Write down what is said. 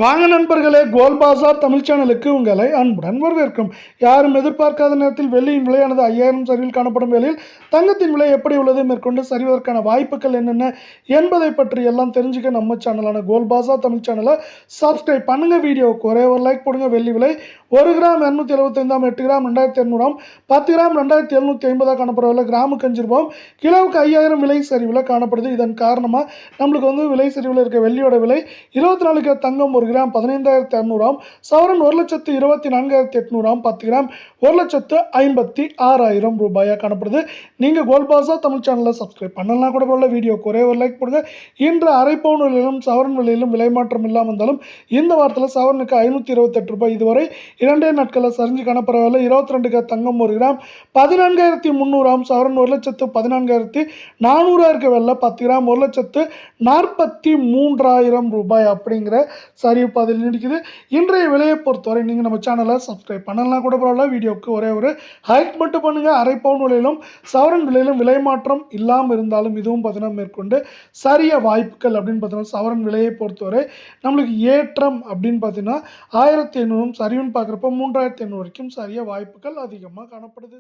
வாங்க நண்பர்களே, கோல் பாசார் தமிழ் சேனலுக்கு உங்களை அன்புடன் வரவேற்கும். யாரும் எதிர்பார்க்காத நேரத்தில் வெள்ளியின் விலையானது 5000 சரிவில் காணப்படும் வேளையில் தங்கத்தின் விலை எப்படி உள்ளது, மேற்கொண்டு சரிவதற்கான வாய்ப்புகள் என்னென்ன என்பதை பற்றி எல்லாம் தெரிஞ்சுக்க நம்ம சேனலான கோல் பாசார் தமிழ் சேனலை சப்ஸ்கிரைப் பண்ணுங்க. வீடியோவுக்கு ஒரே ஒரு லைக் போடுங்க. வெள்ளி விலை 1 கிராம் 275, 8 கிராம் 2200, 10 கிராம் 2750 காணப்படுற விலை கிராமுக்கு 5 ரூபாய், கிலோவுக்கு 5000 விலை சரிவில் காணப்படுது. இதன் காரணமாக நம்மளுக்கு விலை சரிவில் இருக்க வெள்ளியோட விலை 24 கிலோ தங்கம் 1 கிராம் 15,200, சவரன் 1,24,800, 10 கிராம் 1,56,000 ரூபாயா காணப்படுது. நீங்கள் கோல் பாசார் தமிழ் சேனலை சப்ஸ்கிரைப் பண்ணலாம் கூட போல. வீடியோக்கு ஒரே ஒரு லைக் போடுங்க. இன்று அரை பவுன் விலையிலும் சவரன் விலையிலும் விலை மாற்றம் இல்லாமல் இருந்தாலும் இந்த வாரத்தில் சவரனுக்கு 528 ரூபாய் இதுவரை 2 நாட்களில் சரிஞ்சு காணப்படவில்லை. 22 கிலோ தங்கம் 1 கிராம் 14,300, சவரன் 1,14,400 இருக்க வெள்ள 10 கிராம் 1,43,000 ரூபாய் அப்படிங்கிற சரிவு பாதையில் நீடிக்குது. இன்றைய விலையை பொறுத்தவரை நீங்கள் நம்ம சேனலை சப்ஸ்கிரைப் பண்ணலாம் கூட பரவாயில்ல. வீடியோவுக்கு ஒரே ஒரு ஹைக் மட்டும் பண்ணுங்கள். அரை பவுன் விலையிலும் சவரன் விலையிலும் விலை மாற்றம் இல்லாமல் இருந்தாலும் இதுவும் பார்த்தீங்கன்னா மேற்கொண்டு சரிய வாய்ப்புகள் அப்படின்னு பார்த்தீங்கன்னா சவரன் விலையை பொறுத்தவரை நம்மளுக்கு ஏற்றம் அப்படின்னு பார்த்தீங்கன்னா 1500, சரிவுன்னு பார்க்குறப்ப 3500 வரைக்கும் சரிய வாய்ப்புகள் அதிகமாக காணப்படுது.